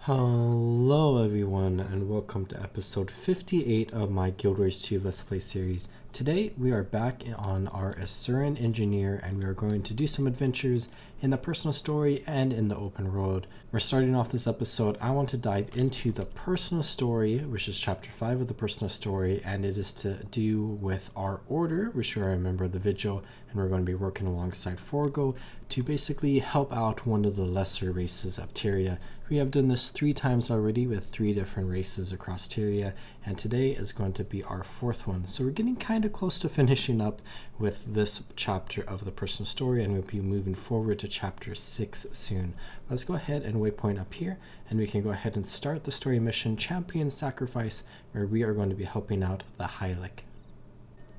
Hello everyone and welcome to episode 58 of my Guild Wars 2 Let's Play series. Today we are back on our Asuran engineer and we are going to do some adventures in the personal story and in the open world. We're starting off this episode. I want to dive into the personal story, which is chapter 5 of the personal story, and it is to do with our order, which we are a member of the Vigil, and we're going to be working alongside Forgo to basically help out one of the lesser races of Tyria. We have done this 3 times already with 3 different races across Tyria, and today is going to be our 4th one. So we're getting kind of close to finishing up with this chapter of the personal story, and we'll be moving forward to chapter 6 soon. Let's go ahead and waypoint up here, and we can go ahead and start the story mission Champion Sacrifice, where we are going to be helping out the Hylek.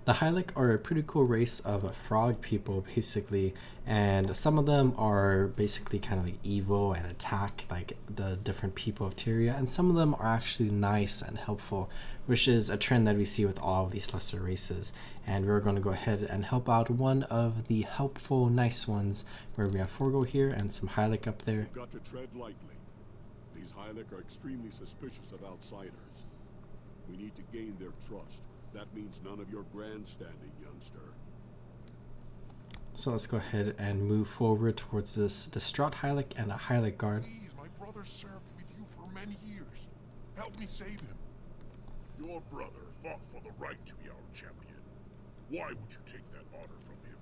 The Hylek are a pretty cool race of frog people, basically, and some of them are basically kind of like evil and attack like the different people of Tyria, and some of them are actually nice and helpful, which is a trend that we see with all of these lesser races. And we're going to go ahead and help out one of the helpful, nice ones, where we have Forgo here and some Hylek up there. You've got to tread lightly. These Hylek are extremely suspicious of outsiders. We need to gain their trust. That means none of your grandstanding, youngster. So let's go ahead and move forward towards this distraught Hylek and a Hylek guard. Please, my brother served with you for many years. Help me save him. Your brother fought for the right to be our champion. Why would you take that honor from him?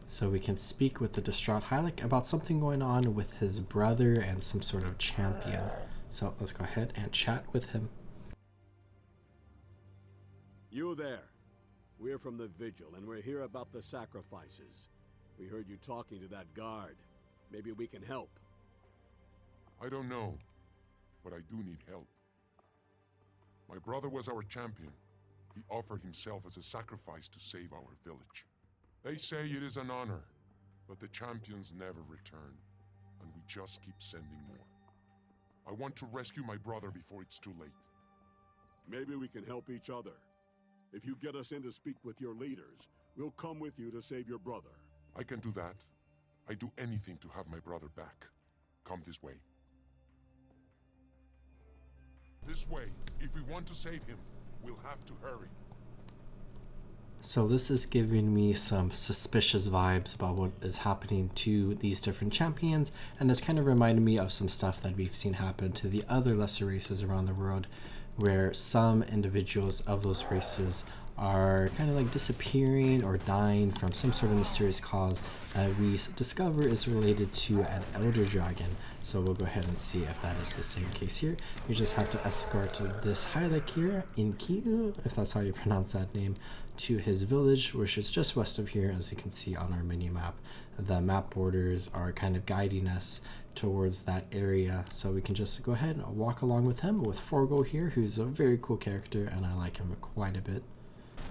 So we can speak with the distraught Hylek about something going on with his brother and some sort of champion. So let's go ahead and chat with him. You there. We're from the Vigil, and we're here about the sacrifices. We heard you talking to that guard. Maybe we can help. I don't know, but I do need help. My brother was our champion. He offered himself as a sacrifice to save our village. They say it is an honor, but the champions never return, and we just keep sending more. I want to rescue my brother before it's too late. Maybe we can help each other. If you get us in to speak with your leaders, we'll come with you to save your brother. I can do that. I'd do anything to have my brother back. Come this way. This way. If we want to save him, we'll have to hurry. So this is giving me some suspicious vibes about what is happening to these different champions, and it's kind of reminded me of some stuff that we've seen happen to the other lesser races around the world, where some individuals of those races are kind of like disappearing or dying from some sort of mysterious cause that we discover is related to an elder dragon. So we'll go ahead and see if that is the same case here. We just have to escort this Hylek here, Inkiu, if that's how you pronounce that name, to his village, which is just west of here, as you can see on our mini map. The map borders are kind of guiding us towards that area, so we can just go ahead and walk along with him, with Forgo here, who's a very cool character, and I like him quite a bit.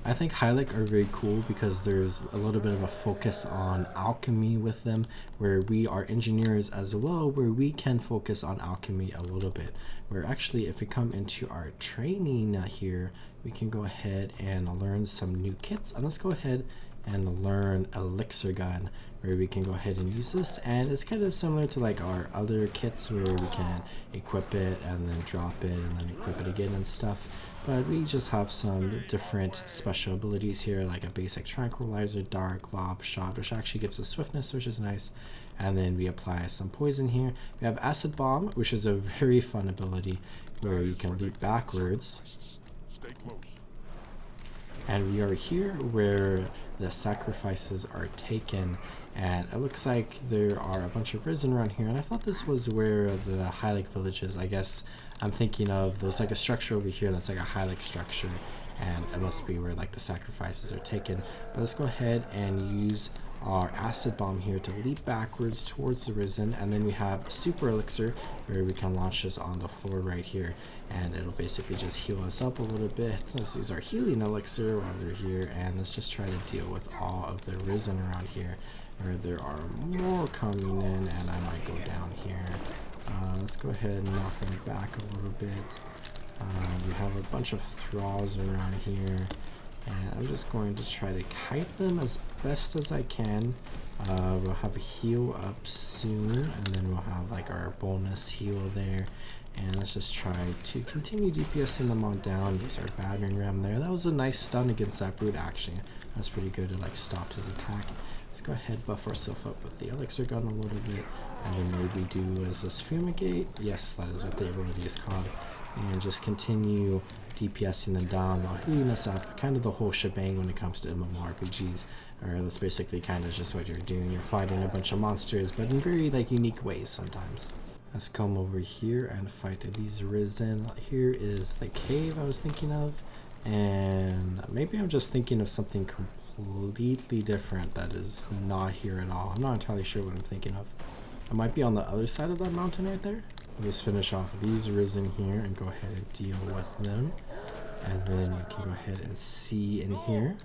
I think Hylek are very cool because there's a little bit of a focus on alchemy with them, where we are engineers as well, where we can focus on alchemy a little bit. Where actually, if we come into our training here, we can go ahead and learn some new kits. And let's go ahead and learn elixir gun, where we can go ahead and use this, and it's kind of similar to like our other kits where we can equip it and then drop it and then equip it again and stuff. But we just have some different special abilities here, like a basic tranquilizer, dark, lob, shot, which actually gives us swiftness, which is nice. And then we apply some poison here. We have acid bomb, which is a very fun ability where you can leap backwards. Stay close. And we are here where the sacrifices are taken, and it looks like there are a bunch of risen around here, and I thought this was where the Hylek village is. I guess I'm thinking of, there's like a structure over here that's like a Hylek structure, and it must be where like the sacrifices are taken. But let's go ahead and use our acid bomb here to leap backwards towards the risen, and then we have super elixir where we can launch this on the floor right here, and it'll basically just heal us up a little bit. Let's use our healing elixir while we're here, and let's just try to deal with all of the risen around here, where there are more coming in, and I might go down here. Let's go ahead and knock them back a little bit. We have a bunch of thralls around here, And I'm just going to try to kite them as best as I can. We'll have a heal up soon, and then we'll have like our bonus heal there. And let's just try to continue DPSing them on down. Use our battering ram there. That was a nice stun against that brute actually. That's pretty good. It like stopped his attack. Let's go ahead, buff ourselves up with the elixir gun a little bit, and then maybe do is this fumigate. Yes, that is what the ability is called. And just continue DPSing them down while healing us up. Kind of the whole shebang when it comes to MMORPGs. Or that's basically kind of just what you're doing. You're fighting a bunch of monsters, but in very like unique ways sometimes. Let's come over here and fight these risen. Here is the cave I was thinking of, and maybe I'm just thinking of something completely different that is not here at all. I'm not entirely sure what I'm thinking of. I might be on the other side of that mountain right there. Let's finish off these risen here and go ahead and deal with them, and then we can go ahead and see in here.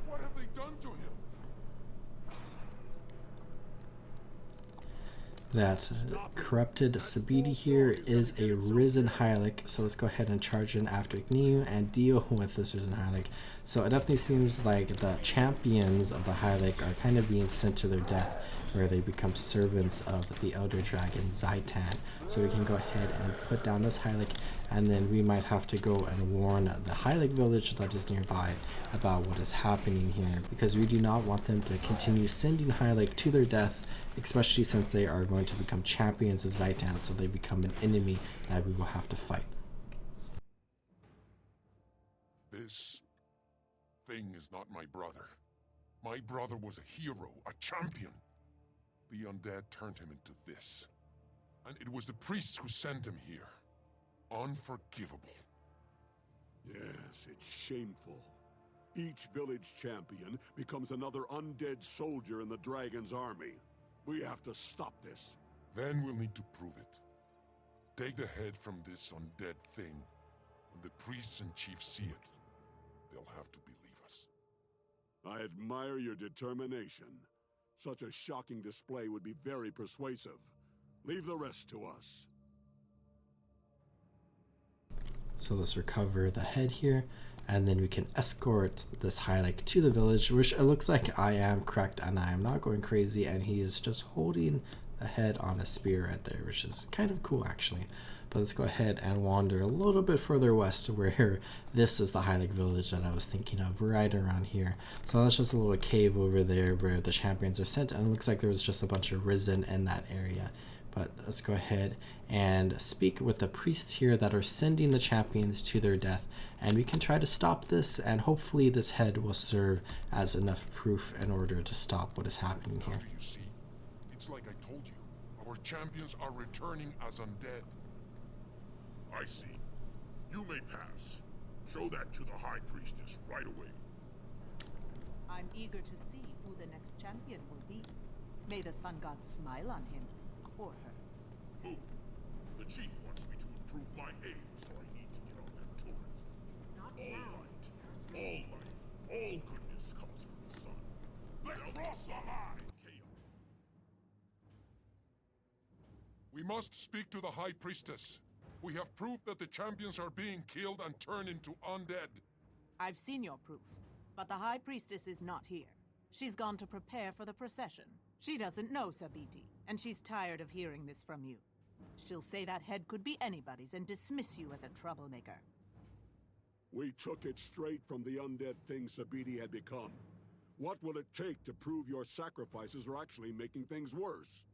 What have they done to him? That corrupted Sabidi here is a risen Hylek, so let's go ahead and charge in after Igniu and deal with this risen Hylek. So it definitely seems like the champions of the Hylek are kind of being sent to their death, where they become servants of the elder dragon Zaitan. So we can go ahead and put down this Hylek, and then we might have to go and warn the Hylek village that is nearby about what is happening here, because we do not want them to continue sending Hylek to their death, especially since they are going to become champions of Zaitan, so they become an enemy that we will have to fight. This thing is not my brother. My brother was a hero, a champion. The undead turned him into this. And it was the priests who sent him here. Unforgivable. Yes, it's shameful. Each village champion becomes another undead soldier in the dragon's army. We have to stop this. Then we'll need to prove it. Take the head from this undead thing. When the priests and chiefs see it, they'll have to believe us. I admire your determination. Such a shocking display would be very persuasive. Leave the rest to us. So let's recover the head here, and then we can escort this Hylek to the village, which it looks like I am correct and I am not going crazy, and he is just holding the head on a spear right there, which is kind of cool actually. But let's go ahead and wander a little bit further west to where this is the Hylek village that I was thinking of, right around here. So that's just a little cave over there where the champions are sent, and it looks like there was just a bunch of risen in that area. But let's go ahead and speak with the priests here that are sending the champions to their death, and we can try to stop this, and hopefully this head will serve as enough proof in order to stop what is happening here. Now do you see? It's like I told you. Our champions are returning as undead. I see. You may pass. Show that to the High Priestess right away. I'm eager to see who the next champion will be. May the sun god smile on him, or her. Move. The chief wants me to improve my aim, so I need to get on that turret. Not All now. light, all life, all goodness comes from the sun. Let cross the line! Chaos. We must speak to the High Priestess. We have proof that the champions are being killed and turned into undead. I've seen your proof, but the High Priestess is not here. She's gone to prepare for the procession. She doesn't know Sabiti, and she's tired of hearing this from you. She'll say that head could be anybody's and dismiss you as a troublemaker. We took it straight from the undead thing Sabiti had become. What will it take to prove your sacrifices are actually making things worse?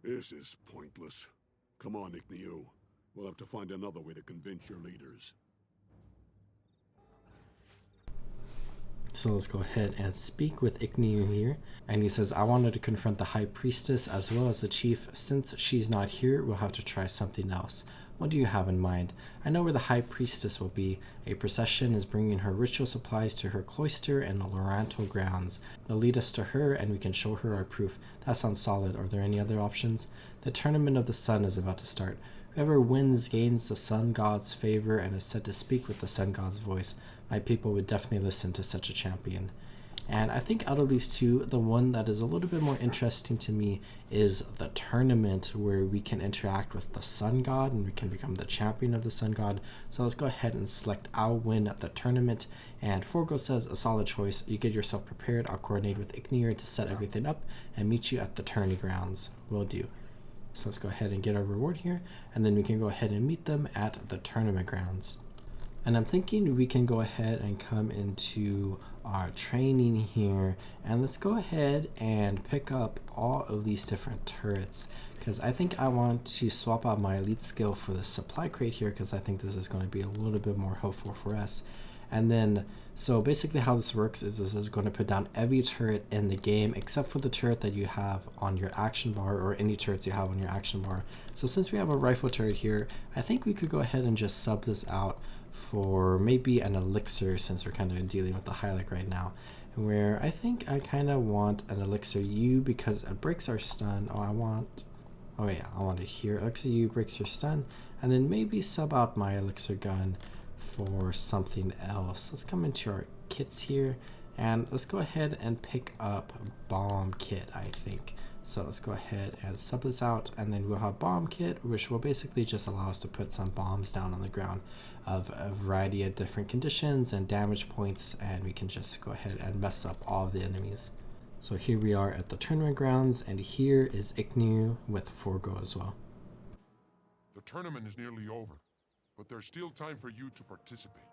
This is pointless. Come on, Igniu. We'll have to find another way to convince your leaders. So let's go ahead and speak with Igniu here. And he says, I wanted to confront the High Priestess as well as the Chief. Since she's not here, we'll have to try something else. What do you have in mind? I know where the High Priestess will be. A procession is bringing her ritual supplies to her cloister in the Loranto grounds. They'll lead us to her and we can show her our proof. That sounds solid. Are there any other options? The Tournament of the Sun is about to start. Whoever wins gains the Sun God's favor and is said to speak with the Sun God's voice. My people would definitely listen to such a champion. And I think out of these two, the one that is a little bit more interesting to me is the tournament, where we can interact with the sun god and we can become the champion of the sun god. So let's go ahead and select I'll win the tournament. And Forgo says a solid choice. You get yourself prepared. I'll coordinate with Ignir to set everything up and meet you at the tourney grounds. Will do. So let's go ahead and get our reward here, and then we can go ahead and meet them at the tournament grounds. And I'm thinking we can go ahead and come into our training here, and let's go ahead and pick up all of these different turrets, because I think I want to swap out my elite skill for the supply crate here, because I think this is going to be a little bit more helpful for us. And then, so basically how this works is this is going to put down every turret in the game except for the turret that you have on your action bar, or any turrets you have on your action bar. So since we have a rifle turret here, I think we could go ahead and just sub this out for maybe an elixir, since we're kind of dealing with the Hylek right now, where I think I kind of want an elixir U because it breaks our stun. I want it here. Elixir U breaks your stun, and then maybe sub out my elixir gun for something else. Let's come into our kits here, and let's go ahead and pick up bomb kit, I think. So let's go ahead and sub this out, and then we'll have bomb kit, which will basically just allow us to put some bombs down on the ground of a variety of different conditions and damage points, and we can just go ahead and mess up all of the enemies. So here we are at the tournament grounds, and here is Ignir with Forgo as well. The tournament is nearly over, but there's still time for you to participate.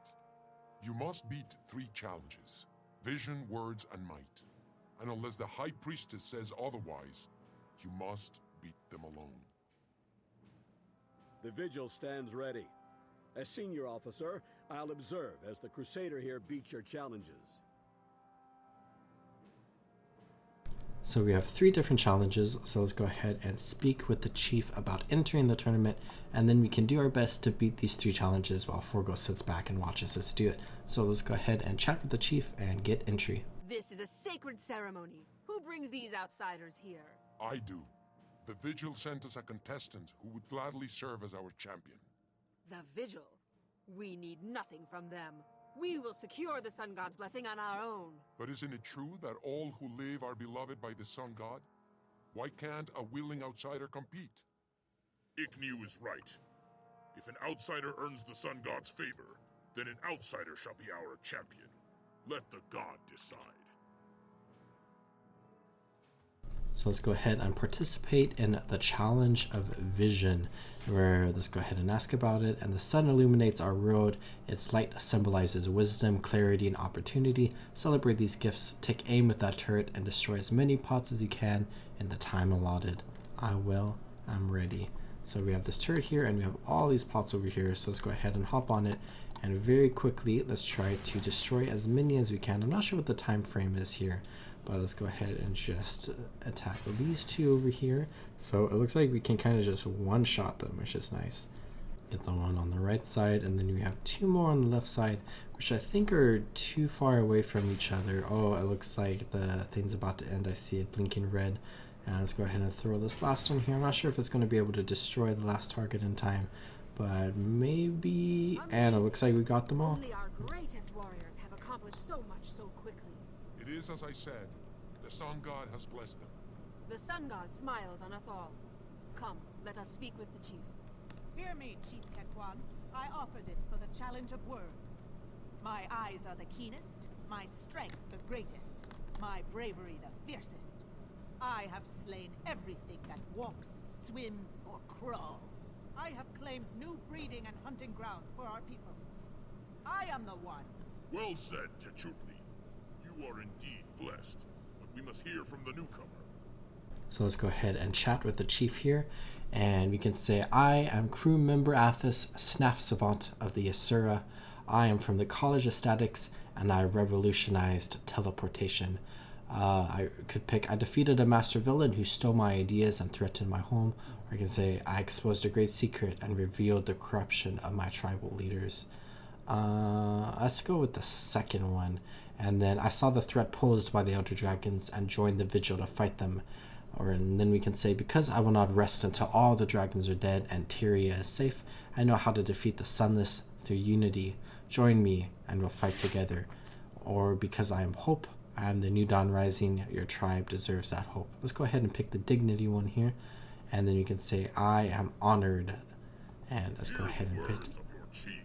You must beat 3 challenges: vision, words, and might. And unless the High Priestess says otherwise, you must beat them alone. The Vigil stands ready. As senior officer, I'll observe as the Crusader here beats your challenges. So we have 3 different challenges, so let's go ahead and speak with the chief about entering the tournament, and then we can do our best to beat these 3 challenges while Forgo sits back and watches us do it. So let's go ahead and chat with the chief and get entry. This is a sacred ceremony. Who brings these outsiders here? I do. The Vigil sent us a contestant who would gladly serve as our champion. The Vigil? We need nothing from them. We will secure the Sun God's blessing on our own. But isn't it true that all who live are beloved by the Sun God? Why can't a willing outsider compete? Ignir is right. If an outsider earns the Sun God's favor, then an outsider shall be our champion. Let the god decide. So let's go ahead and participate in the challenge of vision, where let's go ahead and ask about it. And the sun illuminates our road. Its light symbolizes wisdom, clarity, and opportunity. Celebrate these gifts. Take aim with that turret and destroy as many pots as you can in the time allotted. I will. I'm ready. So we have this turret here, and we have all these pots over here. So let's go ahead and hop on it. And very quickly, let's try to destroy as many as we can. I'm not sure what the time frame is here, but let's go ahead and just attack these 2 over here. So it looks like we can kind of just one-shot them, which is nice. Get the one on the right side, and then we have 2 more on the left side, which I think are too far away from each other. Oh, it looks like the thing's about to end. I see it blinking red. And let's go ahead and throw this last one here. I'm not sure if it's going to be able to destroy the last target in time, but maybe. And it looks like we got them all. Only our greatest warriors have accomplished so much so quickly. It is as I said. The Sun God has blessed them. The Sun God smiles on us all. Come, let us speak with the chief. Hear me, Chief Ketwan. I offer this for the challenge of words. My eyes are the keenest, my strength the greatest, my bravery the fiercest. I have slain everything that walks, swims, or crawls. I have claimed new breeding and hunting grounds for our people. I am the one. Well said, Techutli. You are indeed blessed, but we must hear from the newcomer. So let's go ahead and chat with the chief here, and we can say, I am crew member Athos, Snaf Savant of the Asura. I am from the College of Statics, and I revolutionized teleportation. I could pick, I defeated a master villain who stole my ideas and threatened my home. Or I can say, I exposed a great secret and revealed the corruption of my tribal leaders. Let's go with the second one. And then I saw the threat posed by the Elder Dragons and joined the Vigil to fight them. And then we can say, because I will not rest until all the dragons are dead and Tyria is safe, I know how to defeat the Sunless through unity. Join me and we'll fight together. Or because I am hope, I am the new dawn rising. Your tribe deserves that hope. Let's go ahead and pick the dignity one here. And then you can say, I am honored. And let's go ahead and pick. Words of your chief.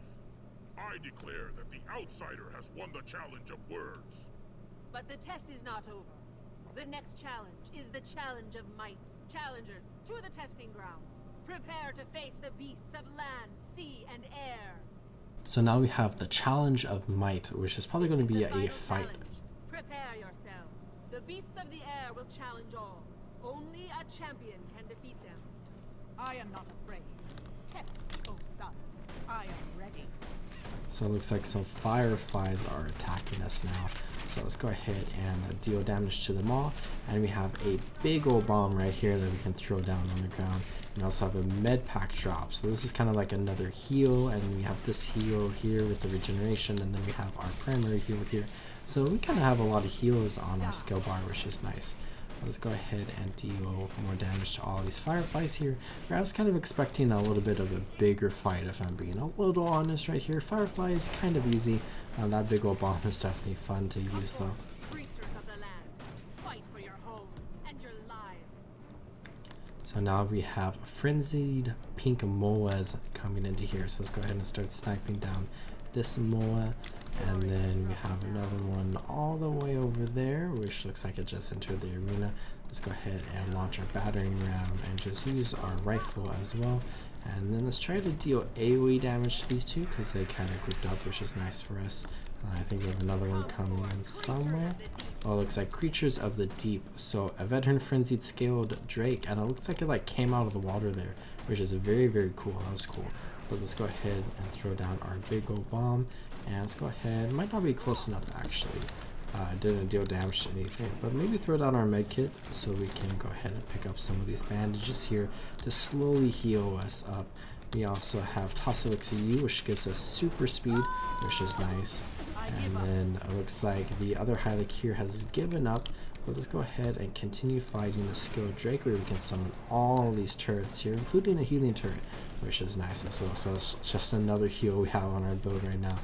I declare that the outsider has won the challenge of words. But the test is not over. The next challenge is the challenge of might. Challengers, to the testing grounds. Prepare to face the beasts of land, sea, and air. So now we have the challenge of might, which is probably going to be a fight. Challenge. Prepare yourselves. The beasts of the air will challenge all. Only a champion can defeat them. I am not afraid. Test me, oh son. I am ready. So it looks like some fireflies are attacking us now. So let's go ahead and deal damage to them all. And we have a big old bomb right here that we can throw down on the ground. We also have a med pack drop. So this is kind of like another heal. And we have this heal here with the regeneration. And then we have our primary heal here. So we kind of have a lot of heals on our skill bar, which is nice. Let's go ahead and deal more damage to all these fireflies here. I was kind of expecting a little bit of a bigger fight, if I'm being a little honest right here. Firefly is kind of easy. That big old bomb is definitely fun to use though. Creatures of the land, fight for your homes and your lives. So now we have frenzied pink moas coming into here. So let's go ahead and start sniping down this moa. And then we have another one all the way over there, which looks like it just entered the arena. Let's go ahead and launch our battering ram and just use our rifle as well. And then let's try to deal AoE damage to these two because they kind of grouped up, which is nice for us. I think we have another one coming in somewhere. Oh, it looks like creatures of the deep. So a veteran frenzied scaled drake, and it looks like it like came out of the water there, which is very, very cool. That was cool. But let's go ahead and throw down our big old bomb. And let's go ahead. It might not be close enough actually. It didn't deal damage to anything, but maybe throw down our med kit so we can go ahead and pick up some of these bandages here to slowly heal us up. We also have Toss Elixir U, which gives us super speed, which is nice. And then it looks like the other Hylek here has given up. But let's go ahead and continue fighting the skilled drake where we can summon all these turrets here, including a healing turret, which is nice as well. So that's just another heal we have on our build right now.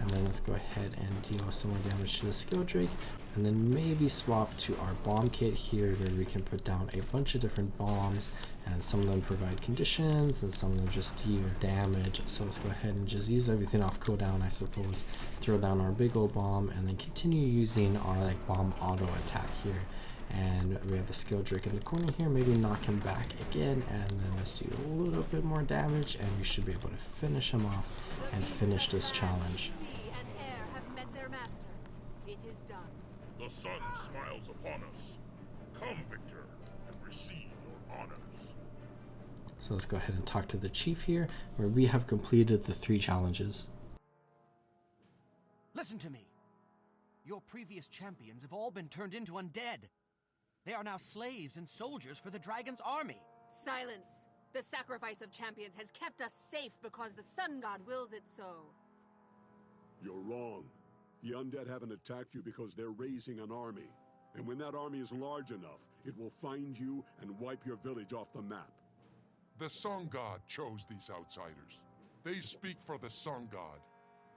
And then let's go ahead and deal some more damage to the skill drake, and then maybe swap to our bomb kit here where we can put down a bunch of different bombs, and some of them provide conditions and some of them just deal damage. So let's go ahead and just use everything off cooldown, I suppose. Throw down our big old bomb and then continue using our like bomb auto attack here. And we have the skill drake in the corner here, maybe knock him back again, and then let's do a little bit more damage and we should be able to finish him off and finish this challenge. The sun smiles upon us. Come, Victor, and receive your honors. So let's go ahead and talk to the chief here, where we have completed the 3 challenges. Listen to me. Your previous champions have all been turned into undead. They are now slaves and soldiers for the dragon's army. Silence! The sacrifice of champions has kept us safe because the sun god wills it so. You're wrong. The undead haven't attacked you because they're raising an army. And when that army is large enough, it will find you and wipe your village off the map. The sun god chose these outsiders. They speak for the sun god.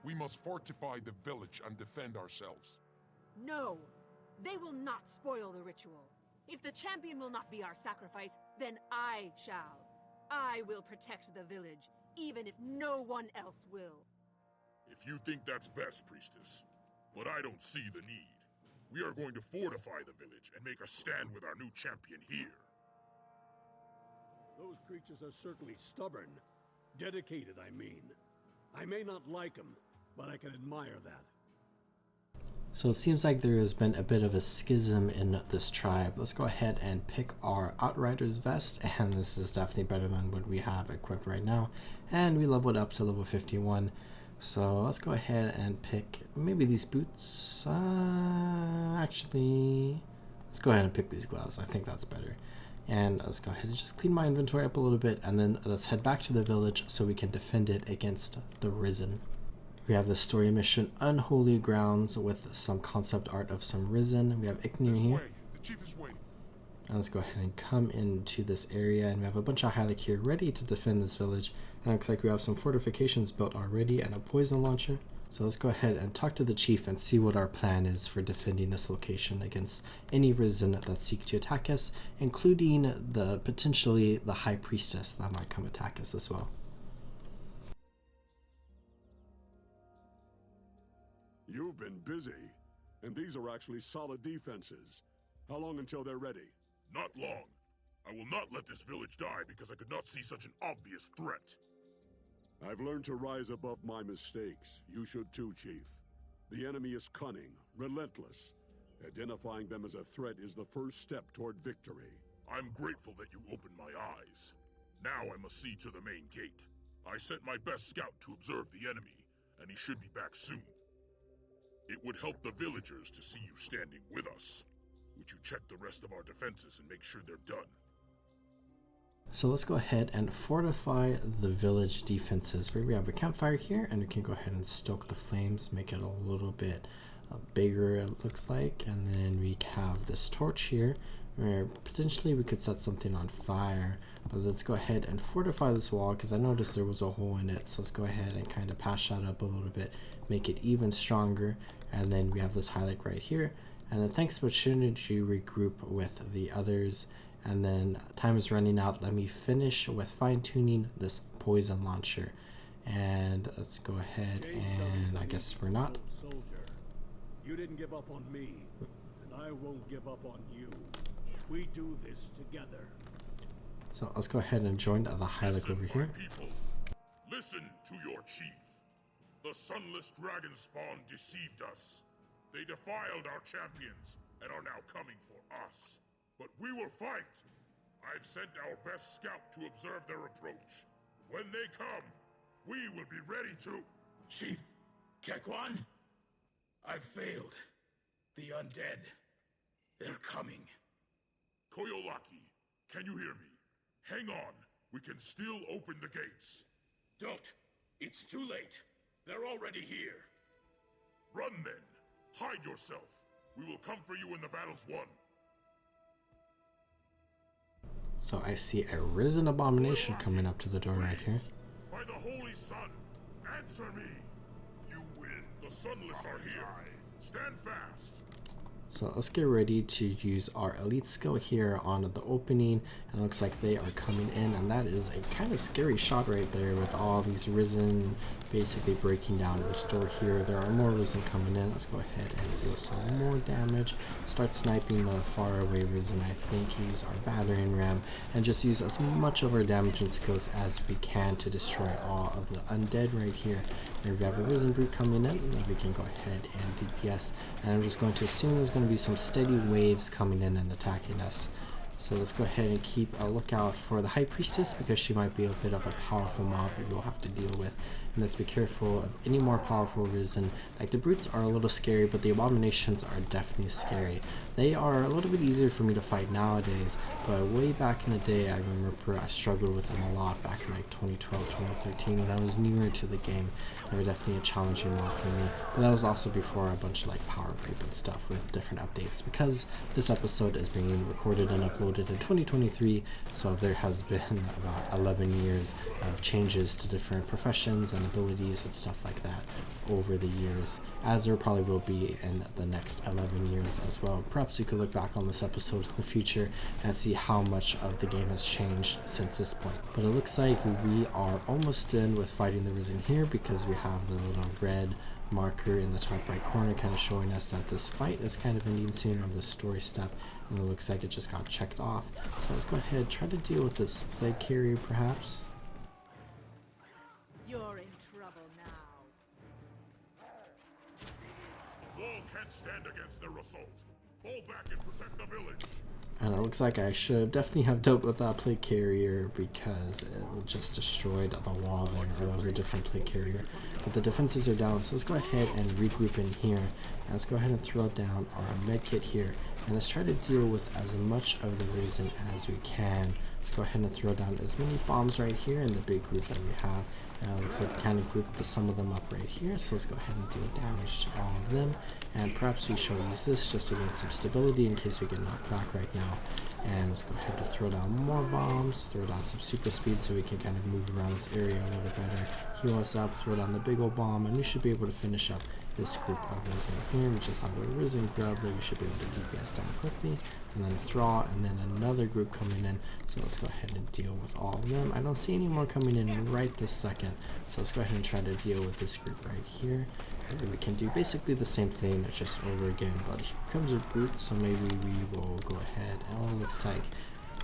We must fortify the village and defend ourselves. No! They will not spoil the ritual. If the champion will not be our sacrifice, then I shall. I will protect the village, even if no one else will. If you think that's best, priestess, but I don't see the need. We are going to fortify the village and make a stand with our new champion here. Those creatures are certainly stubborn. Dedicated, I mean. I may not like them, but I can admire that. So it seems like there has been a bit of a schism in this tribe. Let's go ahead and pick our Outrider's vest, and this is definitely better than what we have equipped right now. And we leveled up to level 51. So let's go ahead and pick maybe these boots. Actually, let's go ahead and pick these gloves. I think that's better. And let's go ahead and just clean my inventory up a little bit, and then let's head back to the village so we can defend it against the Risen. We have the story mission Unholy Grounds with some concept art of some Risen. We have Ignir here. The chief is waiting. And let's go ahead and come into this area, and we have a bunch of Hylek here ready to defend this village. And it looks like we have some fortifications built already and a poison launcher. So let's go ahead and talk to the chief and see what our plan is for defending this location against any Risen that seek to attack us, including potentially the High Priestess that might come attack us as well. You've been busy, and these are actually solid defenses. How long until they're ready? Not long. I will not let this village die because I could not see such an obvious threat. I've learned to rise above my mistakes. You should too, Chief. The enemy is cunning, relentless. Identifying them as a threat is the first step toward victory. I'm grateful that you opened my eyes. Now I must see to the main gate. I sent my best scout to observe the enemy, and he should be back soon. It would help the villagers to see you standing with us. Would you check the rest of our defenses and make sure they're done? So let's go ahead and fortify the village defenses. We have a campfire here, and we can go ahead and stoke the flames, make it a little bit bigger, it looks like. And then we have this torch here, where potentially we could set something on fire. But let's go ahead and fortify this wall, because I noticed there was a hole in it. So let's go ahead and kind of patch that up a little bit, make it even stronger. And then we have this Hylek right here. And then thanks, but shouldn't you regroup with the others? And then time is running out. Let me finish with fine-tuning this poison launcher. And let's go ahead and I guess we're not. Soldier, you didn't give up on me, and I won't give up on you. We do this together. So let's go ahead and join the Hylek over here. People, listen to your chief. The sunless dragon spawn deceived us. They defiled our champions and are now coming for us. But we will fight! I've sent our best scout to observe their approach. When they come, we will be ready to... Chief Kekwan? I've failed. The undead. They're coming. Koyolaki, can you hear me? Hang on. We can still open the gates. Don't. It's too late. They're already here. Run then. Hide yourself. We will come for you when the battle's won. So I see a Risen Abomination coming up to the door right here. By the Holy Sun, answer me! You win. The Sunless are here. Stand fast. So let's get ready to use our elite skill here on the opening, and it looks like they are coming in, and that is a kind of scary shot right there with all these Risen basically breaking down the store here. There are more Risen coming in. Let's go ahead and deal some more damage. Start sniping the far away Risen. I think use our battering ram and just use as much of our damage and skills as we can to destroy all of the undead right here. And we have a Risen brute coming in, and we can go ahead and DPS, and I'm just going to assume there's going to be some steady waves coming in and attacking us. So let's go ahead and keep a lookout for the High Priestess, because she might be a bit of a powerful mob we will have to deal with. And let's be careful of any more powerful Risen. Like, the brutes are a little scary, but the abominations are definitely scary. They are a little bit easier for me to fight nowadays, but way back in the day I remember I struggled with them a lot back in like 2012, 2013 when I was newer to the game. They were definitely a challenging mob for me, but that was also before a bunch of like power creep and stuff with different updates, because this episode is being recorded and uploaded in 2023, so there has been about 11 years of changes to different professions and abilities and stuff like that over the years, as there probably will be in the next 11 years as well. Perhaps you could look back on this episode in the future and see how much of the game has changed since this point. But it looks like we are almost done with fighting the Risen here, because we have the little red marker in the top right corner kind of showing us that this fight is kind of ending soon, or this story step, and it looks like it just got checked off. So let's go ahead, try to deal with this plague carrier perhaps. You're in trouble now. The wall can't stand against their assault. Fall back and protect the village. And it looks like I should definitely have dealt with that plague carrier, because it just destroyed the wall there, or that was a different plague carrier. But the defenses are down, so let's go ahead and regroup in here. And let's go ahead and throw down our med kit here. And let's try to deal with as much of the resin as we can. Let's go ahead and throw down as many bombs right here in the big group that we have. Looks like we kind of grouped some of them up right here, so let's go ahead and deal damage to all of them. And perhaps we shall use this just to get some stability in case we get knocked back right now. And let's go ahead and throw down more bombs, throw down some super speed so we can kind of move around this area a little better. Heal us up, throw down the big old bomb, and we should be able to finish up this group of Risen here. We just have a Risen grub that we should be able to DPS down quickly, and then Thaw, and then another group coming in. So let's go ahead and deal with all of them. I don't see any more coming in right this second, so let's go ahead and try to deal with this group right here. And we can do basically the same thing, just over again, but here comes a brute, so maybe we will go ahead. Oh, it looks like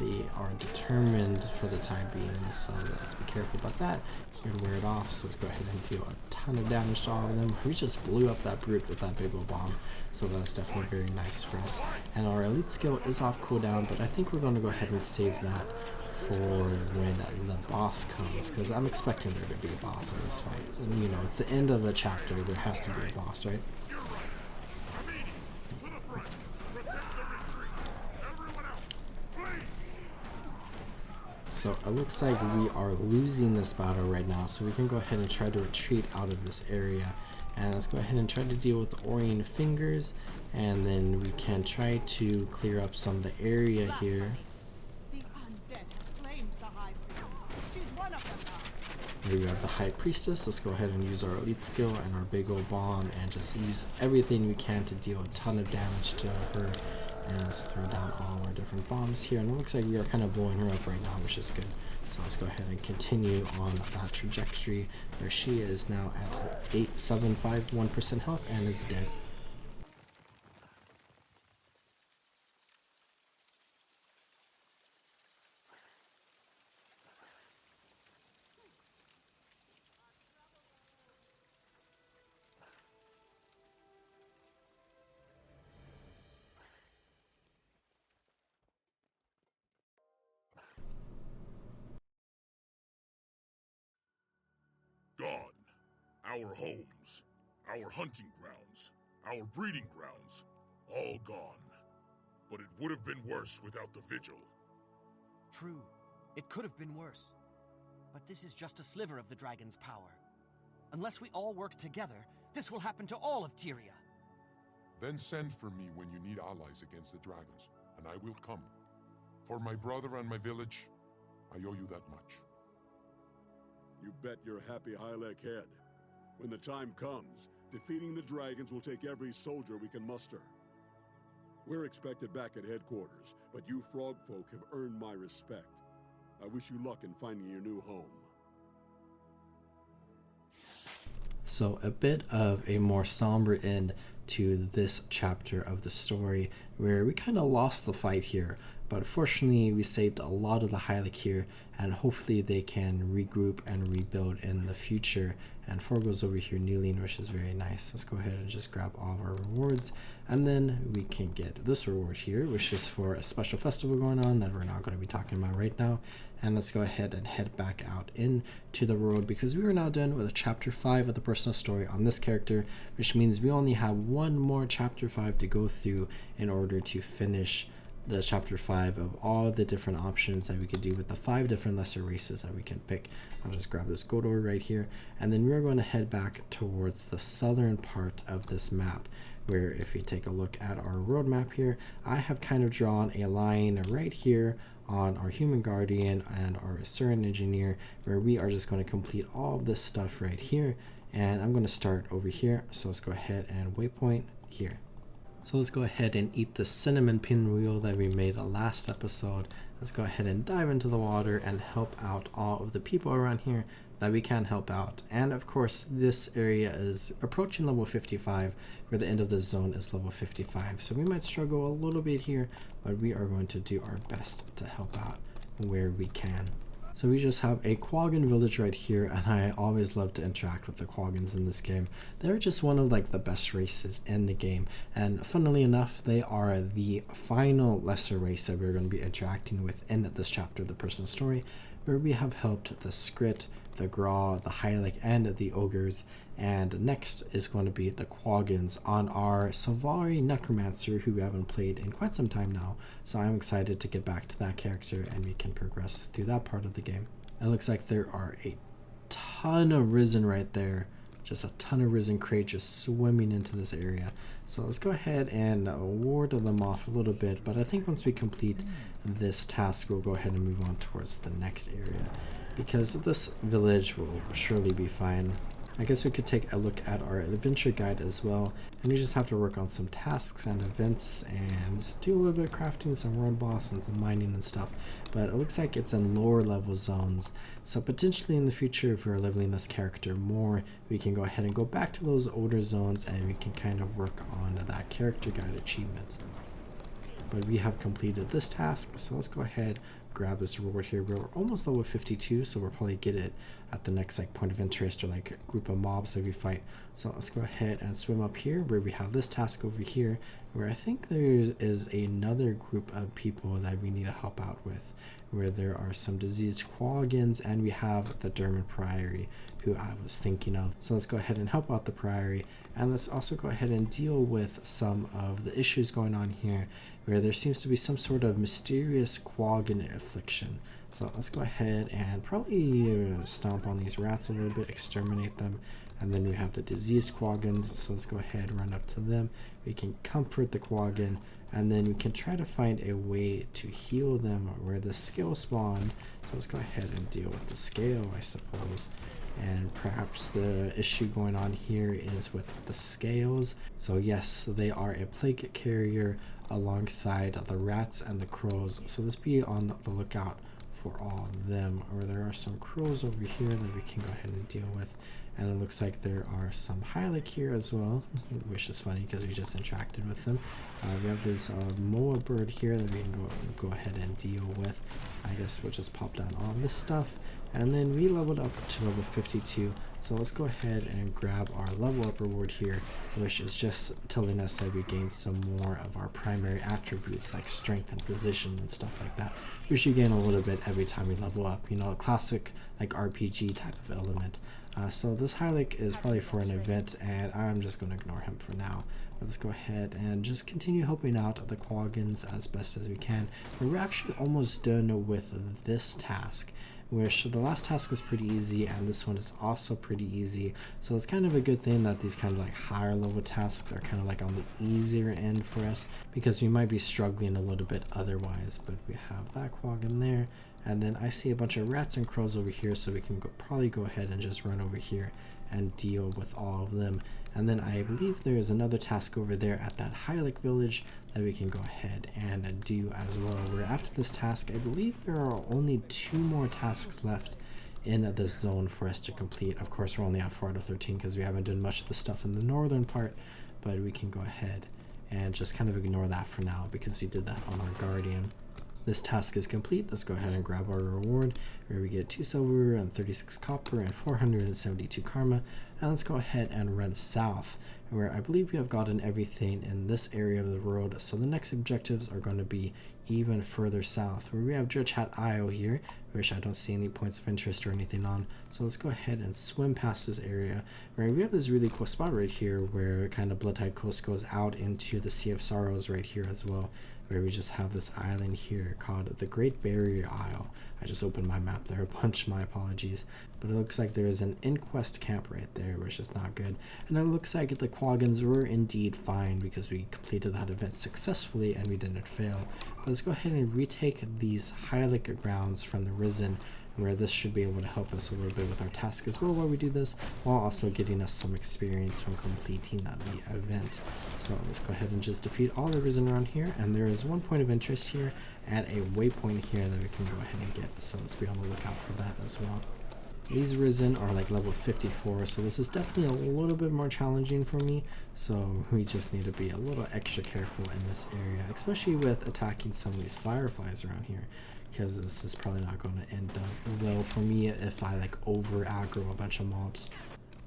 they are determined for the time being, so let's be careful about that. You're gonna wear it off, so let's go ahead and deal a ton of damage to all of them. We just blew up that brute with that big old bomb, so that's definitely very nice for us. And our elite skill is off cooldown, but I think we're going to go ahead and save that for when the boss comes, because I'm expecting there to be a boss in this fight. And, you know, it's the end of a chapter, there has to be a boss, right? So it looks like we are losing this battle right now, so we can go ahead and try to retreat out of this area. And let's go ahead and try to deal with the Orion Fingers, and then we can try to clear up some of the area here. The undead have claimed the High Priestess. She's one of them now. Here we have the High Priestess. Let's go ahead and use our elite skill and our big old bomb and just use everything we can to deal a ton of damage to her. And let's throw down all our different bombs here. And it looks like we are kind of blowing her up right now, which is good. So let's go ahead and continue on that trajectory where she is now at 8,751% health and is dead. Gone. Our homes, our hunting grounds, our breeding grounds, all gone. But it would have been worse without the vigil. True, it could have been worse. But this is just a sliver of the dragon's power. Unless we all work together, this will happen to all of Tyria. Then send for me when you need allies against the dragons, and I will come. For my brother and my village, I owe you that much. You bet your happy Hylek head. When the time comes, defeating the dragons will take every soldier we can muster. We're expected back at headquarters, but you frog folk have earned my respect. I wish you luck in finding your new home. So a bit of a more somber end to this chapter of the story, where we kind of lost the fight here, but fortunately we saved a lot of the Hylek here, and hopefully they can regroup and rebuild in the future. And 4 goes over here kneeling, which is very nice. Let's go ahead and just grab all of our rewards, and then we can get this reward here, which is for a special festival going on that we're not going to be talking about right now. And let's go ahead and head back out into the world, because we are now done with chapter 5 of the personal story on this character, which means we only have one more chapter 5 to go through in order to finish the chapter 5 of all the different options that we could do with the 5 different lesser races that we can pick. I'll just grab this gold ore right here, and then we're going to head back towards the southern part of this map, where if we take a look at our roadmap here, I have kind of drawn a line right here on our human guardian and our Asuran engineer, where we are just going to complete all of this stuff right here. And I'm going to start over here, so let's go ahead and waypoint here. So let's go ahead and eat the cinnamon pinwheel that we made last episode. Let's go ahead and dive into the water and help out all of the people around here that we can help out. And of course, this area is approaching level 55, where the end of the zone is level 55. So we might struggle a little bit here, but we are going to do our best to help out where we can. So we just have a Quaggan village right here, and I always love to interact with the Quaggans in this game. They're just one of the best races in the game, and funnily enough, they are the final lesser race that we're going to be interacting with in this chapter of the personal story, where we have helped the Skrit the Graw, the Hylek, and the Ogres. And next is going to be the Quaggins on our Sylvari Necromancer, who we haven't played in quite some time now. So I'm excited to get back to that character and we can progress through that part of the game. It looks like there are a ton of Risen right there. Just a ton of Risen crate just swimming into this area. So let's go ahead and ward them off a little bit. But I think once we complete this task, we'll go ahead and move on towards the next area, because this village will surely be fine. I guess we could take a look at our adventure guide as well, and we just have to work on some tasks and events and do a little bit of crafting, some road boss and some mining and stuff. But it looks like it's in lower level zones, so potentially in the future, if we're leveling this character more, we can go ahead and go back to those older zones and we can kind of work on that character guide achievement. But we have completed this task, so let's go ahead, grab this reward here. We're almost level 52, so we'll probably get it at the next like point of interest or like group of mobs that we fight. So let's go ahead and swim up here where we have this task over here, where I think there is another group of people that we need to help out with, where there are some diseased Quaggins, and we have the Dermot Priory, who I was thinking of. So let's go ahead and help out the Priory, and let's also go ahead and deal with some of the issues going on here, where there seems to be some sort of mysterious Quaggin affliction. So let's go ahead and probably stomp on these rats a little bit, exterminate them. And then we have the diseased Quaggins, so let's go ahead and run up to them. We can comfort the Quaggin, and then we can try to find a way to heal them where the scale spawned. So let's go ahead and deal with the scale, I suppose. And perhaps the issue going on here is with the scales. So yes, they are a plague carrier alongside the rats and the crows. So let's be on the lookout for all of them. Or there are some crows over here that we can go ahead and deal with. And it looks like there are some Hylek here as well, which is funny because we just interacted with them. We have this Moa bird here that we can go ahead and deal with. I guess we'll just pop down all this stuff. And then we leveled up to level 52. So let's go ahead and grab our level up reward here, which is just telling us that we gain some more of our primary attributes like strength and precision and stuff like that, which you gain a little bit every time we level up. You know, a classic like RPG type of element. So this Hylek is probably for an event, and I'm just going to ignore him for now. But let's go ahead and just continue helping out the Quaggins as best as we can. We're actually almost done with this task, which the last task was pretty easy, and this one is also pretty easy. So it's kind of a good thing that these kind of like higher level tasks are kind of like on the easier end for us, because we might be struggling a little bit otherwise. But we have that Quaggin there. And then I see a bunch of rats and crows over here, so we can probably go ahead and just run over here and deal with all of them. And then I believe there is another task over there at that Hylek village that we can go ahead and do as well. Where after this task, I believe there are only 2 more tasks left in this zone for us to complete. Of course, we're only at 4 out of 13 because we haven't done much of the stuff in the northern part, but we can go ahead and just kind of ignore that for now because we did that on our Guardian. This task is complete. Let's go ahead and grab our reward, where we get 2 silver and 36 copper and 472 karma. And let's go ahead and run south, where I believe we have gotten everything in this area of the world. So the next objectives are going to be even further south, where we have Judge Hat Isle here, which I don't see any points of interest or anything on. So let's go ahead and swim past this area, where we have this really cool spot right here where kind of Bloodtide Coast goes out into the Sea of Sorrows right here as well, where we just have this island here called the Great Barrier Isle. I just opened my map there a bunch, my apologies. But it looks like there is an Inquest camp right there, which is not good. And it looks like the Quaggins were indeed fine because we completed that event successfully and we didn't fail. But let's go ahead and retake these Hylek grounds from the Risen, where this should be able to help us a little bit with our task as well while we do this, while also getting us some experience from completing the event. So let's go ahead and just defeat all the Risen around here, and there is 1 point of interest here and a waypoint here that we can go ahead and get, so let's be on the lookout for that as well. These Risen are like level 54, so this is definitely a little bit more challenging for me, so we just need to be a little extra careful in this area, especially with attacking some of these fireflies around here, because this is probably not going to end up well for me if I like over aggro a bunch of mobs.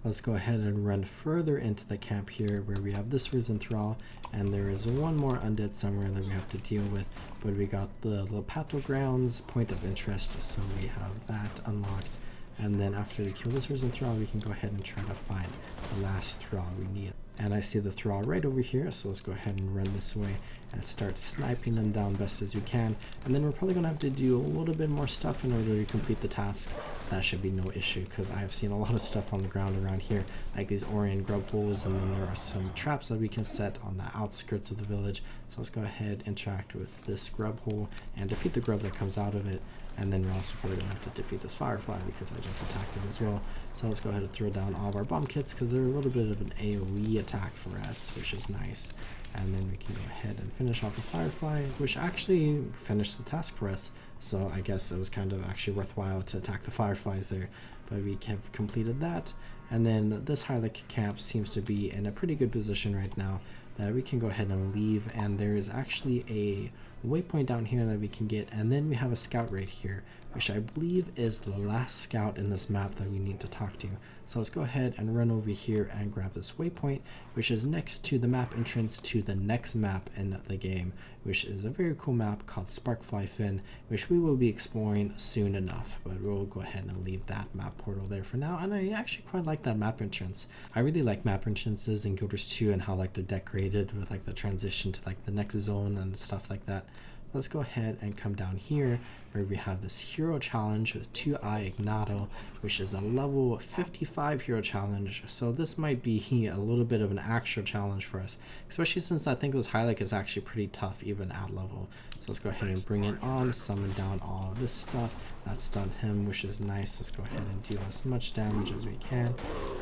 Let's go ahead and run further into the camp here, where we have this Risen Thrall, and there is 1 more undead somewhere that we have to deal with, but we got the Lepato Grounds point of interest, so we have that unlocked. And then after we kill this risen thrall, we can go ahead and try to find the last thrall we need. And I see the thrall right over here, so let's go ahead and run this way and start sniping them down best as we can. And then we're probably going to have to do a little bit more stuff in order to complete the task. That should be no issue, because I have seen a lot of stuff on the ground around here, like these Orion grub holes, and then there are some traps that we can set on the outskirts of the village. So let's go ahead, interact with this grub hole, and defeat the grub that comes out of it. And then we're also probably going to have to defeat this firefly because I just attacked it as well. So let's go ahead and throw down all of our bomb kits because they're a little bit of an AoE attack for us, which is nice. And then we can go ahead and finish off the firefly, which actually finished the task for us. So I guess it was kind of actually worthwhile to attack the fireflies there. But we have completed that. And then this Hylek camp seems to be in a pretty good position right now that we can go ahead and leave. And there is actually a waypoint down here that we can get, and then we have a scout right here, which I believe is the last scout in this map that we need to talk to. So let's go ahead and run over here and grab this waypoint, which is next to the map entrance to the next map in the game, which is a very cool map called Sparkfly Fin, which we will be exploring soon enough. But we'll go ahead and leave that map portal there for now, and I actually quite like that map entrance. I really like map entrances in Guild Wars 2 and how like they're decorated with like the transition to like the next zone and stuff like that. Let's go ahead and come down here where we have this hero challenge with 2i Ignato, which is a level 55 hero challenge. So this might be a little bit of an actual challenge for us, especially since I think this Hylek is actually pretty tough even at level. So let's go ahead and bring it on, summon down all of this stuff. That stunned him, which is nice. Let's go ahead and deal as much damage as we can.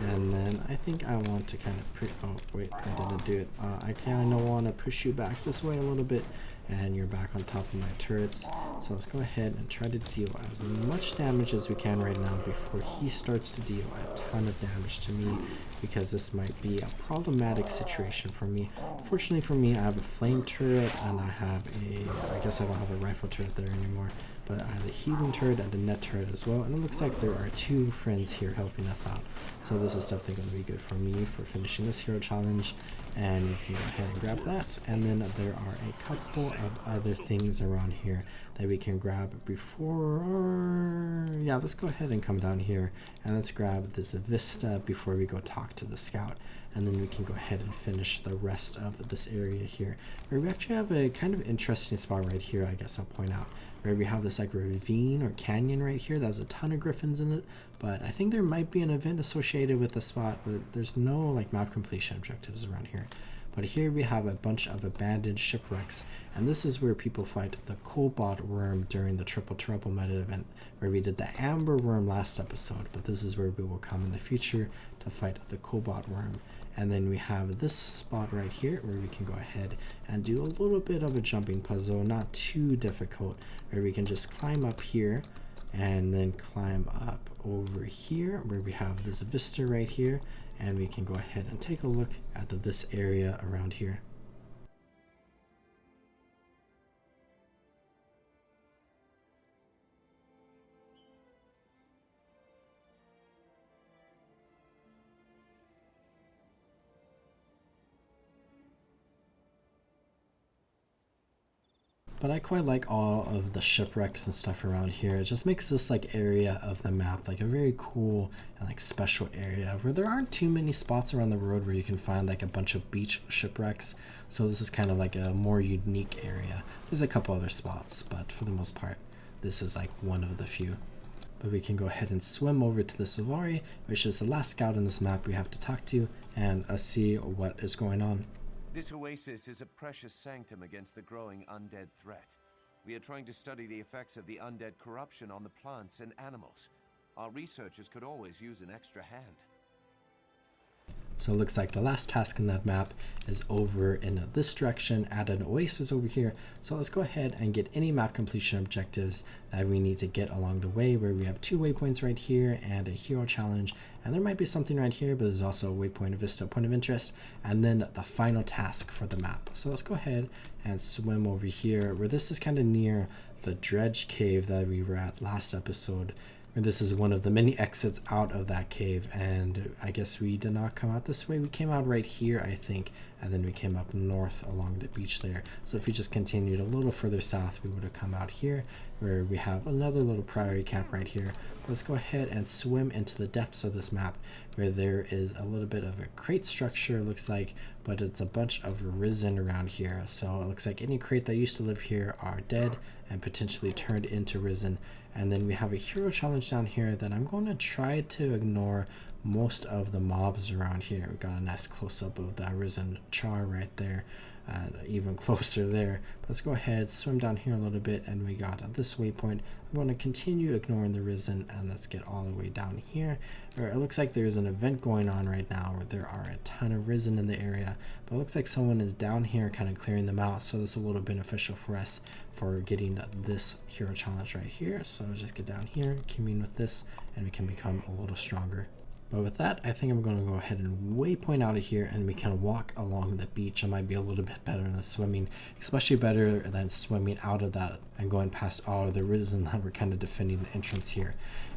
And then I think I want to kind of oh wait, I didn't do it. I kind of want to push you back this way a little bit, and you're back on top of my turrets. So let's go ahead and try to deal as much damage as we can right now before he starts to deal a ton of damage to me, because this might be a problematic situation for me. Fortunately for me, I have a flame turret and I have I guess I don't have a rifle turret there anymore, but I have a healing turret and a net turret as well, and it looks like there are 2 friends here helping us out. So this is definitely going to be good for me for finishing this hero challenge, and you can go ahead and grab that. And then there are a couple of other things around here that we can grab before, yeah, let's go ahead and come down here and let's grab this Vista before we go talk to the scout. And then we can go ahead and finish the rest of this area here, where we actually have a kind of interesting spot right here, I guess I'll point out, where we have this like ravine or canyon right here that has a ton of griffins in it. But I think there might be an event associated with the spot, but there's no like map completion objectives around here. But here we have a bunch of abandoned shipwrecks, and this is where people fight the cobalt worm during the Triple Trouble meta event, where we did the amber worm last episode, but this is where we will come in the future to fight the cobalt worm. And then we have this spot right here where we can go ahead and do a little bit of a jumping puzzle, not too difficult, where we can just climb up here and then climb up over here where we have this vista right here, and we can go ahead and take a look at this area around here. But I quite like all of the shipwrecks and stuff around here. It just makes this like area of the map like a very cool and like special area where there aren't too many spots around the road where you can find like a bunch of beach shipwrecks. So this is kind of like a more unique area. There's a couple other spots, but for the most part, this is like one of the few. But we can go ahead and swim over to the Savari, which is the last scout in this map we have to talk to, and see what is going on. This oasis is a precious sanctum against the growing undead threat. We are trying to study the effects of the undead corruption on the plants and animals. Our researchers could always use an extra hand. So it looks like the last task in that map is over in this direction at an oasis over here. So let's go ahead and get any map completion objectives that we need to get along the way, where we have 2 waypoints right here and a hero challenge. And there might be something right here, but there's also a waypoint, a vista, point of interest, and then the final task for the map. So let's go ahead and swim over here, where this is kind of near the dredge cave that we were at last episode. And this is one of the many exits out of that cave, and I guess we did not come out this way. We came out right here, I think, and then we came up north along the beach there. So if we just continued a little further south, we would have come out here where we have another little priory camp right here. Let's go ahead and swim into the depths of this map where there is a little bit of a crate structure, it looks like, but it's a bunch of risen around here. So it looks like any crate that used to live here are dead and potentially turned into risen. And then we have a hero challenge down here that I'm going to try to ignore most of the mobs around here. We got a nice close-up of that risen char right there, and even closer there. Let's go ahead, swim down here a little bit, and we got this waypoint. I'm going to continue ignoring the risen, and let's get all the way down here where it looks like there's an event going on right now where there are a ton of risen in the area, but it looks like someone is down here kind of clearing them out, so this is a little beneficial for us for getting this hero challenge right here. So just get down here, commune with this, and we can become a little stronger. But with that, I think I'm going to go ahead and waypoint out of here, and we can walk along the beach. It might be a little bit better than swimming, especially better than swimming out of that and going past all of the risen that we're kind of defending the entrance here,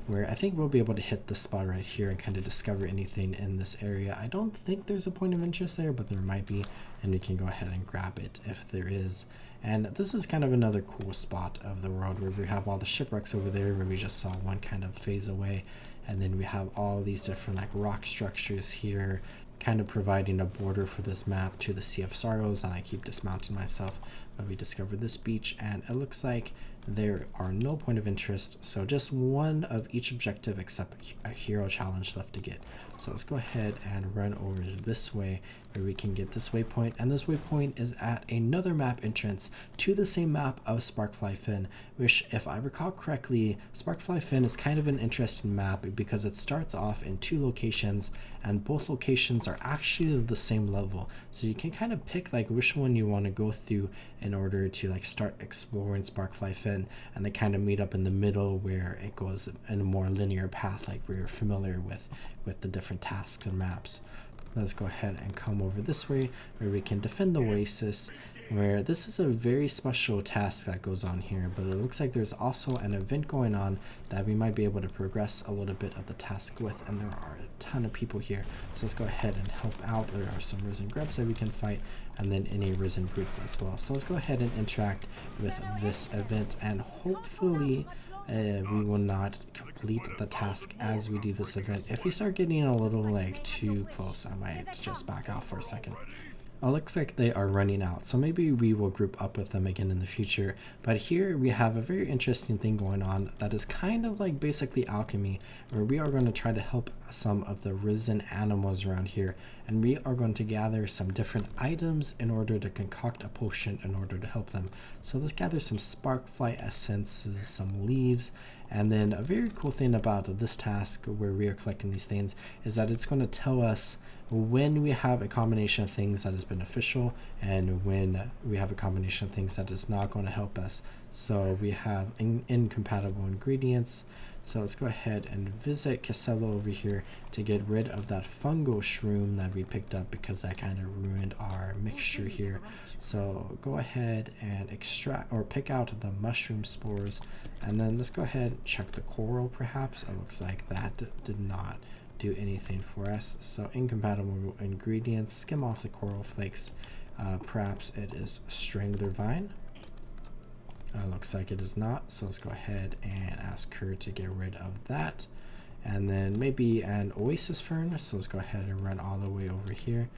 where I think we'll be able to hit this spot right here and kind of discover anything in this area. I don't think there's a point of interest there, but there might be, and we can go ahead and grab it if there is. And this is kind of another cool spot of the world where we have all the shipwrecks over there where we just saw one kind of phase away. And then we have all these different like rock structures here, kind of providing a border for this map to the Sea of Sorrows. And I keep dismounting myself, but we discovered this beach, and it looks like there are no point of interest, so just one of each objective except a hero challenge left to get. So let's go ahead and run over this way where we can get this waypoint, and this waypoint is at another map entrance to the same map of Sparkfly Fen, which, if I recall correctly, Sparkfly Fen is kind of an interesting map because it starts off in two locations, and both locations are actually the same level, so you can kind of pick like which one you want to go through in order to like start exploring Sparkfly Fen, and they kind of meet up in the middle where it goes in a more linear path like we're familiar with the different tasks and maps. Let's go ahead and come over this way where we can defend the Oasis, where this is a very special task that goes on here, but it looks like there's also an event going on that we might be able to progress a little bit of the task with, and there are a ton of people here, so let's go ahead and help out. There are some risen grubs that we can fight, and then any risen brutes as well. So let's go ahead and interact with this event, and hopefully we will not complete the task as we do this event. If we start getting a little like too close, I might just back out for a second. It looks like they are running out, so maybe we will group up with them again in the future. But here we have a very interesting thing going on that is kind of like basically alchemy, where we are going to try to help some of the risen animals around here, and we are going to gather some different items in order to concoct a potion in order to help them. So let's gather some sparkfly essences, some leaves, and then a very cool thing about this task where we are collecting these things is that it's going to tell us when we have a combination of things that is beneficial and when we have a combination of things that is not going to help us. So we have incompatible ingredients. So let's go ahead and visit Casella over here to get rid of that fungal shroom that we picked up because that kind of ruined our mixture here. So go ahead and extract or pick out the mushroom spores, and then let's go ahead and check the coral perhaps. It looks like that did not do anything for us. So incompatible ingredients, skim off the coral flakes. Perhaps it is strangler vine. Looks like it is not, so let's go ahead and ask her to get rid of that. And then maybe an oasis fern, so let's go ahead and run all the way over here,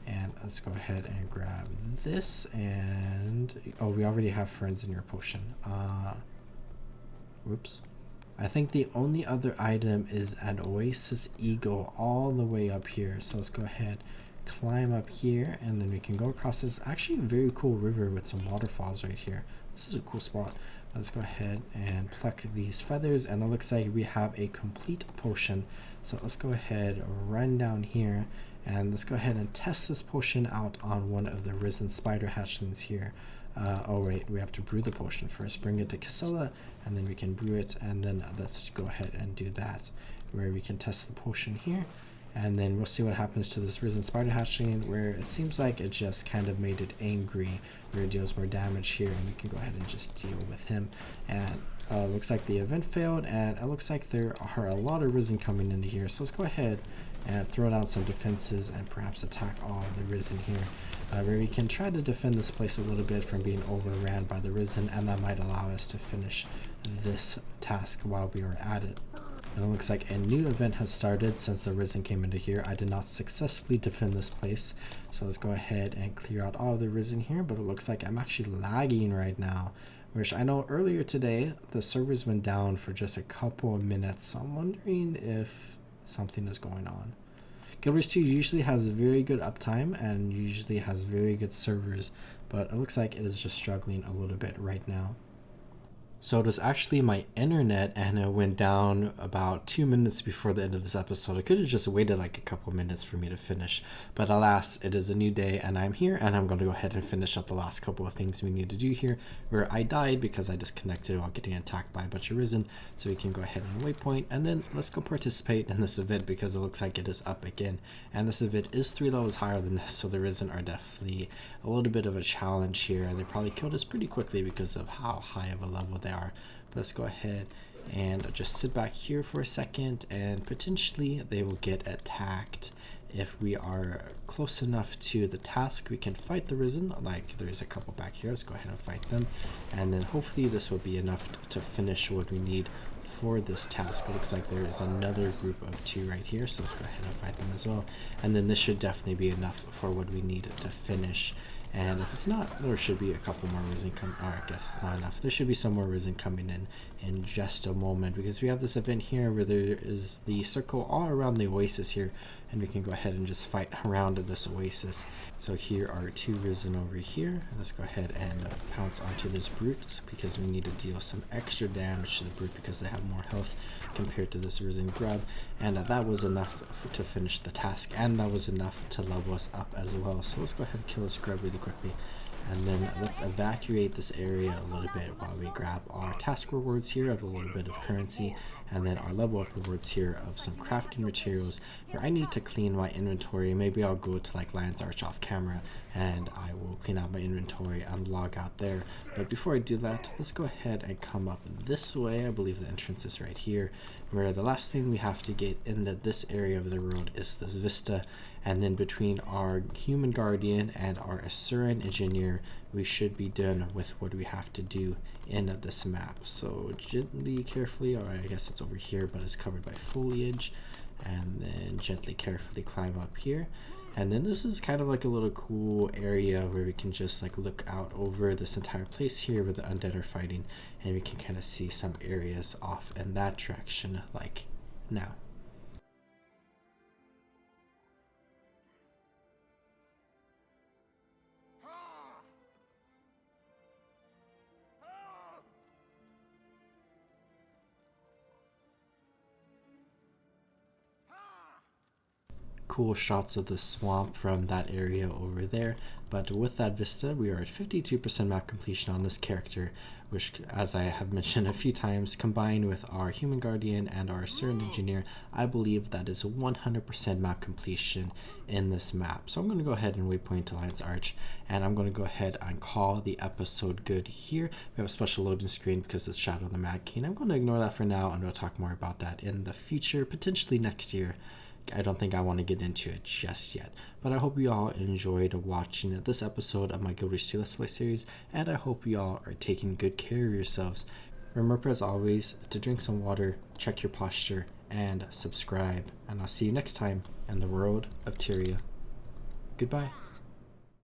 and let's go ahead and grab this. And oh, we already have ferns in your potion. Whoops. I think the only other item is an oasis eagle all the way up here, so let's go ahead, climb up here, and then we can go across this actually very cool river with some waterfalls right here. This is a cool spot. Let's go ahead and pluck these feathers, and it looks like we have a complete potion. So let's go ahead, run down here, and let's go ahead and test this potion out on one of the risen spider hatchlings here. Oh wait, we have to brew the potion first. Bring it to Casella, and then we can brew it, and then let's go ahead and do that, where we can test the potion here. And then we'll see what happens to this risen spider hatchling, where it seems like it just kind of made it angry, where it deals more damage here, and we can go ahead and just deal with him. And looks like the event failed, and it looks like there are a lot of risen coming into here. So let's go ahead and throw down some defenses and perhaps attack all the risen here. where we can try to defend this place a little bit from being overran by the Risen, and that might allow us to finish this task while we are at it. And it looks like a new event has started since the Risen came into here. I did not successfully defend this place, so let's go ahead and clear out all of the Risen here, but it looks like I'm actually lagging right now, which I know earlier today the servers went down for just a couple of minutes, so I'm wondering if something is going on. Guild Wars 2 usually has very good uptime and usually has very good servers, but it looks like it is just struggling a little bit right now. So it was actually my internet, and it went down about 2 minutes before the end of this episode. I could have just waited like a couple minutes for me to finish, but alas, it is a new day and I'm here, and I'm going to go ahead and finish up the last couple of things we need to do here, where I died because I disconnected while getting attacked by a bunch of Risen. So we can go ahead and waypoint, and then let's go participate in this event because it looks like it is up again, and this event is 3 levels higher than this, so the Risen are definitely a little bit of a challenge here, and they probably killed us pretty quickly because of how high of a level they are. But let's go ahead and just sit back here for a second, and potentially they will get attacked. If we are close enough to the task, we can fight the Risen. Like, there's a couple back here. Let's go ahead and fight them, and then hopefully this will be enough to finish what we need for this task. It looks like there is another group of 2 right here, so let's go ahead and fight them as well, and then this should definitely be enough for what we need to finish. And if it's not, there should be a couple more Risen coming. Oh, I guess it's not enough. There should be some more Risen coming in just a moment, because we have this event here where there is the circle all around the oasis here, and we can go ahead and just fight around this oasis. So here are 2 Risen over here. Let's go ahead and pounce onto this brute, because we need to deal some extra damage to the brute because they have more health compared to this Risen grub, and that was enough to finish the task, and that was enough to level us up as well. So let's go ahead and kill this grub really quickly, and then let's evacuate this area a little bit while we grab our task rewards here of a little bit of currency, and then our level up rewards here of some crafting materials, where I need to clean my inventory. Maybe I'll go to like Lion's Arch off camera and I will clean out my inventory and log out there. But before I do that, let's go ahead and come up this way. I believe the entrance is right here, where the last thing we have to get into this area of the road is this vista, and then between our human guardian and our Asuran engineer, we should be done with what we have to do in this map. So gently, carefully, or I guess it's over here, but it's covered by foliage, and then gently, carefully climb up here. And then this is kind of like a little cool area where we can just like look out over this entire place here where the undead are fighting, and we can kind of see some areas off in that direction, like now. Cool shots of the swamp from that area over there, but with that vista we are at 52% map completion on this character, which, as I have mentioned a few times, combined with our human guardian and our Asuran engineer, I believe that is 100% map completion in this map. So I'm going to go ahead and waypoint to Lion's Arch, and I'm going to go ahead and call the episode good here. We have a special loading screen because it's Shadow of the Mad King. I'm going to ignore that for now, and we'll talk more about that in the future, potentially next year. I don't think I want to get into it just yet, but I hope you all enjoyed watching this episode of my Guild Wars 2 Let's Play series, and I hope you all are taking good care of yourselves. Remember, as always, to drink some water, check your posture, and subscribe, and I'll see you next time in the world of Tyria. Goodbye.